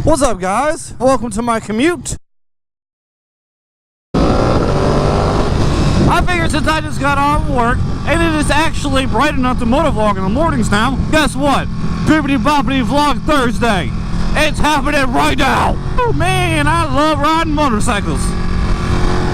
What's up, guys? Welcome to my commute. I figured since I just got off work and it is actually bright enough to motovlog in the mornings now, guess what? Bibbidi Bobbidi Vlog Thursday. It's happening right now. Oh man, I love riding motorcycles.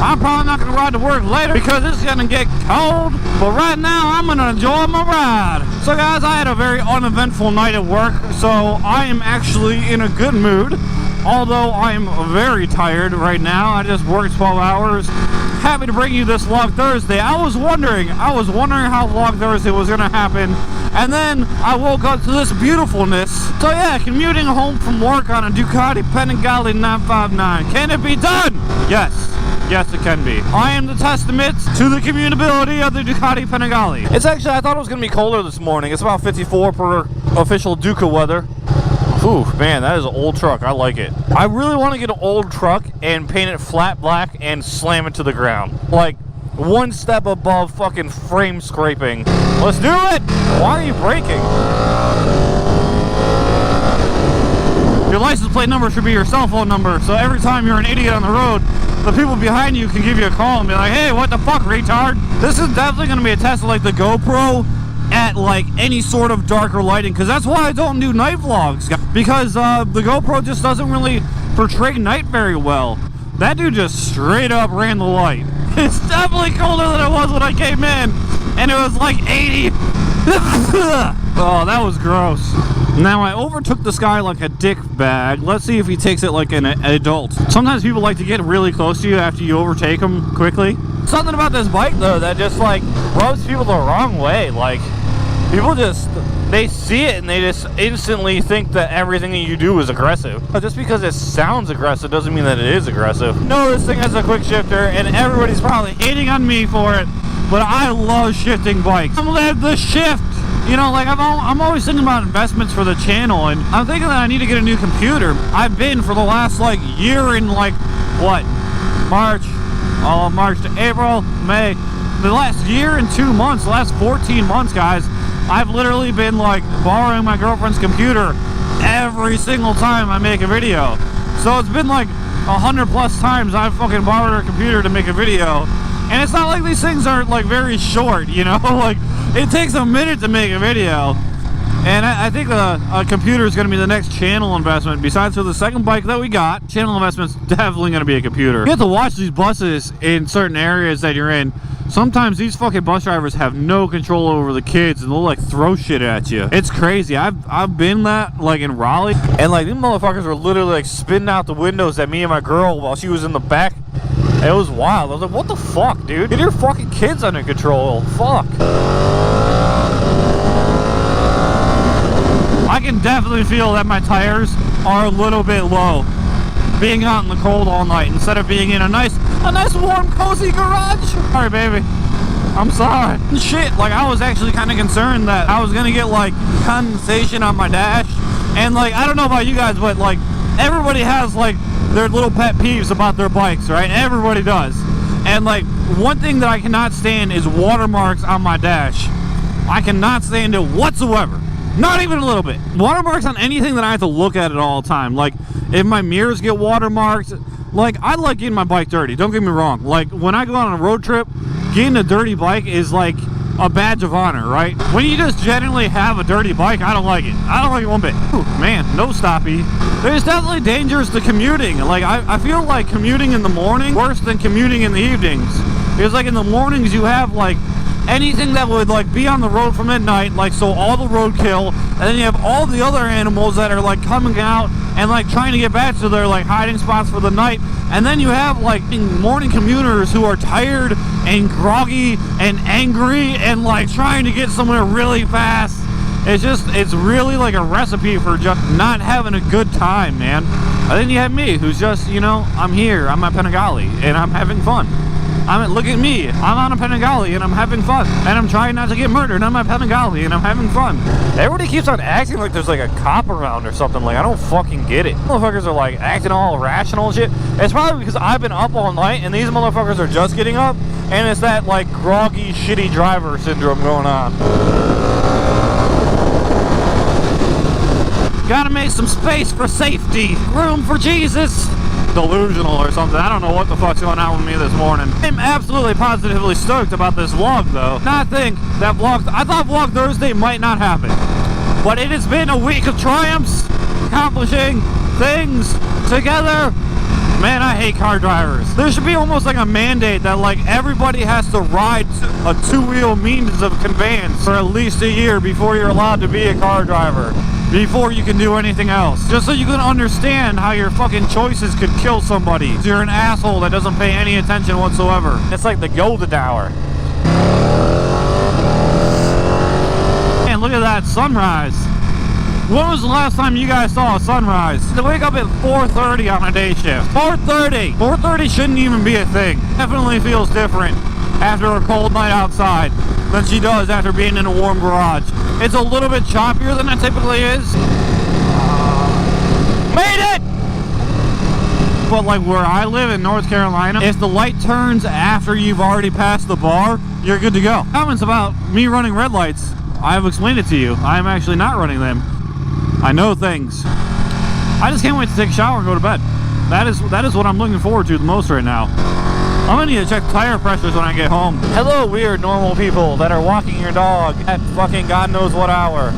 I'm probably not gonna ride to work later because it's gonna get cold, but right now I'm gonna enjoy my ride. So guys, I had a very uneventful night at work, so I am actually in a good mood. Although I am very tired right now. I just worked 12 hours. Happy to bring you this Vlog Thursday. I was wondering how Vlog Thursday was gonna happen, and then I woke up to this beautifulness. So yeah, commuting home from work on a Ducati Panigale 959. Can it be done? Yes. Yes, it can be. I am the testament to the commutability of the Ducati Panigale. It's actually, I thought it was gonna be colder this morning. It's about 54 per official Duca weather. Ooh, man, that is an old truck. I like it. I really want to get an old truck and paint it flat black and slam it to the ground. Like, one step above fucking frame scraping. Let's do it! Why are you braking? Your license plate number should be your cell phone number, so every time you're an idiot on the road, the people behind you can give you a call and be like, hey, what the fuck, retard? This is definitely going to be a test of, like, the Gopro at like any sort of darker lighting, because that's why I don't do night vlogs, because the GoPro just doesn't really portray night very well. That dude just straight up ran the light. It's definitely colder than it was when I came in, and it was like 80. Oh, that was gross. Now I overtook this guy like a dick bag. Let's see if he takes it like an adult. Sometimes people like to get really close to you after you overtake them quickly. Something about this bike though that just like rubs people the wrong way. Like, people just, they see it and they just instantly think that everything that you do is aggressive. But just because it sounds aggressive doesn't mean that it is aggressive. No, this thing has a quick shifter and everybody's probably hating on me for it, but I love shifting bikes. I'm glad the shift. You know, like I'm always thinking about investments for the channel, and I'm thinking that I need to get a new computer. I've been for the last like year in like, what, March to April, May. The last year and 2 months, the last 14 months, guys, I've literally been like borrowing my girlfriend's computer every single time I make a video. So it's been like 100+ times I've fucking borrowed her computer to make a video. And it's not like these things are like very short, you know? Like, it takes a minute to make a video. And I think a computer is going to be the next channel investment. Besides for the second bike that we got, channel investment's definitely going to be a computer. You have to watch these buses in certain areas that you're in. Sometimes these fucking bus drivers have no control over the kids and they'll like throw shit at you. It's crazy. I've been that like in Raleigh, and like these motherfuckers were literally like spitting out the windows at me and my girl while she was in the back. It was wild. I was like, what the fuck, dude? Get your fucking kids under control. Fuck. I can definitely feel that my tires are a little bit low being out in the cold all night instead of being in a nice warm cozy garage. Sorry, baby, I'm sorry. Shit, like I was actually kind of concerned that I was gonna get like condensation on my dash, and like I don't know about you guys, but like everybody has like their little pet peeves about their bikes, right? Everybody does. And like one thing that I cannot stand is watermarks on my dash. I cannot stand it whatsoever. Not even a little bit. Watermarks on anything that I have to look at all the time. Like, if my mirrors get watermarked, like, I like getting my bike dirty. Don't get me wrong. Like, when I go on a road trip, getting a dirty bike is like a badge of honor, right? When you just generally have a dirty bike, I don't like it. I don't like it one bit. Ooh, man, no stoppy. There's definitely dangers to commuting. Like, I feel like commuting in the morning worse than commuting in the evenings. Because, like, in the mornings, you have, like, anything that would like be on the road from midnight, like so all the roadkill, and then you have all the other animals that are like coming out and like trying to get back to their like hiding spots for the night, and then you have like morning commuters who are tired and groggy and angry and like trying to get somewhere really fast. It's really like a recipe for just not having a good time, man. And then you have me, who's just, you know, I'm here, I'm at Panigale and I'm having fun. Look at me, I'm on a Panigale and I'm having fun, and I'm trying not to get murdered on my Panigale and I'm having fun. Everybody keeps on acting like there's like a cop around or something. Like, I don't fucking get it. Motherfuckers are like acting all irrational and shit. It's probably because I've been up all night and these motherfuckers are just getting up, and it's that like groggy shitty driver syndrome going on. Gotta make some space for safety. Room for Jesus. Delusional or something. I don't know what the fuck's going on with me this morning. I'm absolutely positively stoked about this vlog though. Not think that vlog, I thought Vlog Thursday might not happen. But it has been a week of triumphs, accomplishing things together. Man, I hate car drivers. There should be almost like a mandate that like everybody has to ride a two-wheel means of conveyance for at least a year before you're allowed to be a car driver. Before you can do anything else. Just so you can understand how your fucking choices could kill somebody. You're an asshole that doesn't pay any attention whatsoever. It's like the golden hour. Man, look at that sunrise. When was the last time you guys saw a sunrise? To wake up at 4:30 on a day shift. 4:30! 4:30 shouldn't even be a thing. Definitely feels different after a cold night outside than she does after being in a warm garage. It's a little bit choppier than it typically is. Made it! But like where I live in North Carolina, if the light turns after you've already passed the bar, you're good to go. Comments about me running red lights, I've explained it to you. I'm actually not running them. I know things. I just can't wait to take a shower and go to bed. That is what I'm looking forward to the most right now. I'm gonna need to check tire pressures when I get home. Hello, weird normal people that are walking your dog at fucking God knows what hour.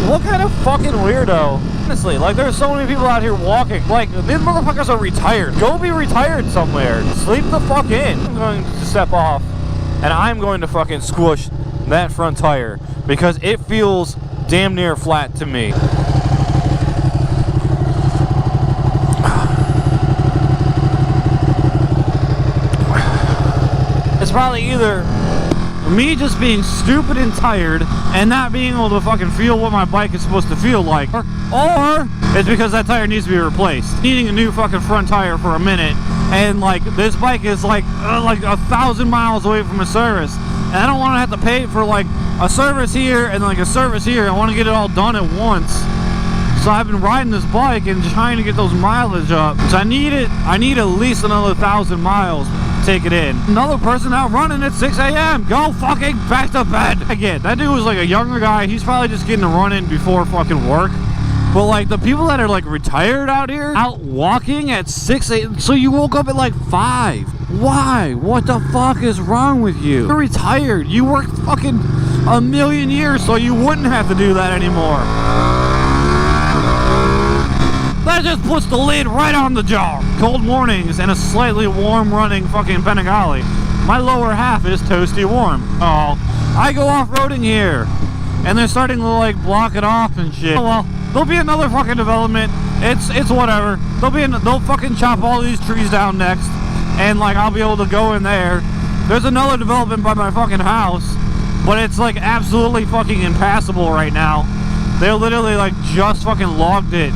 What kind of fucking weirdo? Honestly, like there's so many people out here walking. Like, these motherfuckers are retired. Go be retired somewhere. Sleep the fuck in. I'm going to step off and I'm going to fucking squish that front tire because it feels damn near flat to me. It's probably either me just being stupid and tired and not being able to fucking feel what my bike is supposed to feel like, or it's because that tire needs to be replaced. Needing a new fucking front tire for a minute, and like this bike is like 1,000 miles away from a service, and I don't want to have to pay for like a service here and like a service here. I want to get it all done at once. So I've been riding this bike and trying to get those mileage up. So I need at least another 1,000 miles. Take it in. Another person out running at 6 a.m. Go fucking back to bed. Again, that dude was like a younger guy. He's probably just getting a run in before fucking work. But like the people that are like retired out here, out walking at 6 a.m. So you woke up at like 5. Why? What the fuck is wrong with you? You're retired. You worked fucking a million years so you wouldn't have to do that anymore. That just puts the lid right on the jar. Cold mornings and a slightly warm running fucking Panigale. My lower half is toasty warm. Oh, I go off-roading here and they're starting to like block it off and shit. Oh well, there'll be another fucking development. It's whatever. They'll fucking chop all these trees down next and like I'll be able to go in there. There's another development by my fucking house, but it's like absolutely fucking impassable right now. They literally like just fucking logged it.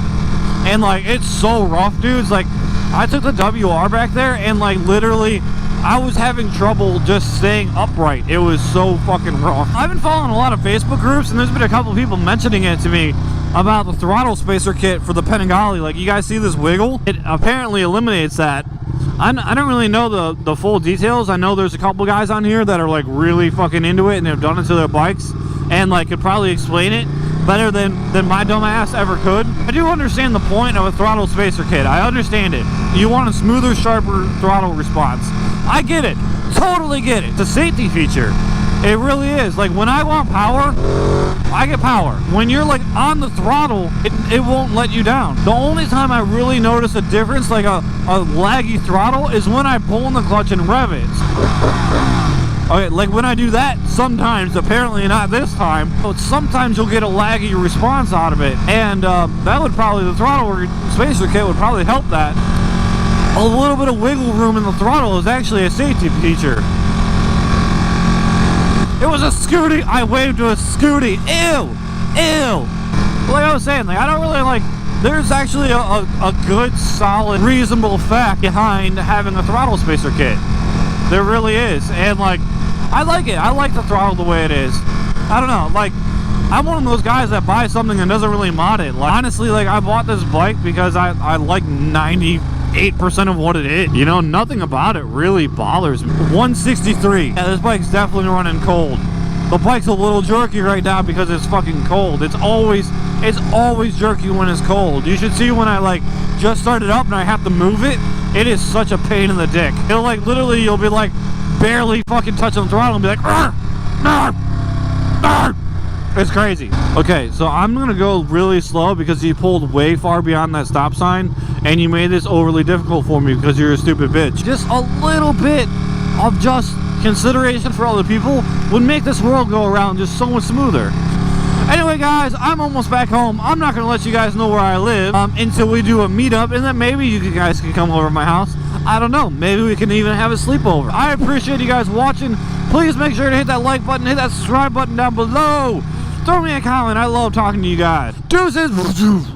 And like it's so rough, dudes. Like I took the WR back there and like literally I was having trouble just staying upright. It was so fucking rough. I've been following a lot of Facebook groups and there's been a couple of people mentioning it to me about the throttle spacer kit for the Panigale. Like, you guys see this wiggle? It apparently eliminates that. I don't really know the full details. I know there's a couple guys on here that are like really fucking into it and have done it to their bikes and like could probably explain it better than my dumb ass ever could. I do understand the point of a throttle spacer kit. I understand it. You want a smoother, sharper throttle response. I get it. Totally get it. It's a safety feature. It really is. Like when I want power, I get power. When you're like on the throttle, it won't let you down. The only time I really notice a difference, like a laggy throttle, is when I pull in the clutch and rev it. Okay, like when I do that, sometimes, apparently not this time, but sometimes you'll get a laggy response out of it. And that would probably, the throttle spacer kit would probably help that. A little bit of wiggle room in the throttle is actually a safety feature. It was a Scooty. I waved to a Scooty. Ew. Ew. Like I was saying, like I don't really like, there's actually a good, solid, reasonable fact behind having a throttle spacer kit. There really is. And like, I like it. I like the throttle the way it is. I don't know, like, I'm one of those guys that buys something and doesn't really mod it. Like, honestly, like, I bought this bike because I like 98% of what it is. You know, nothing about it really bothers me. 163. Yeah, this bike's definitely running cold. The bike's a little jerky right now because it's fucking cold. It's always jerky when it's cold. You should see when I like just started up and I have to move it. It is such a pain in the dick. It'll like literally, you'll be like barely fucking touching the throttle and be like, arr, arr, arr. It's crazy. Okay, so I'm gonna go really slow because you pulled way far beyond that stop sign and you made this overly difficult for me because you're a stupid bitch. Just a little bit of just consideration for other people would make this world go around just so much smoother. Anyway, guys, I'm almost back home. I'm not gonna let you guys know where I live until we do a meetup, and then maybe you guys can come over to my house. I don't know. Maybe we can even have a sleepover. I appreciate you guys watching. Please make sure to hit that like button, hit that subscribe button down below. Throw me a comment. I love talking to you guys. Deuces.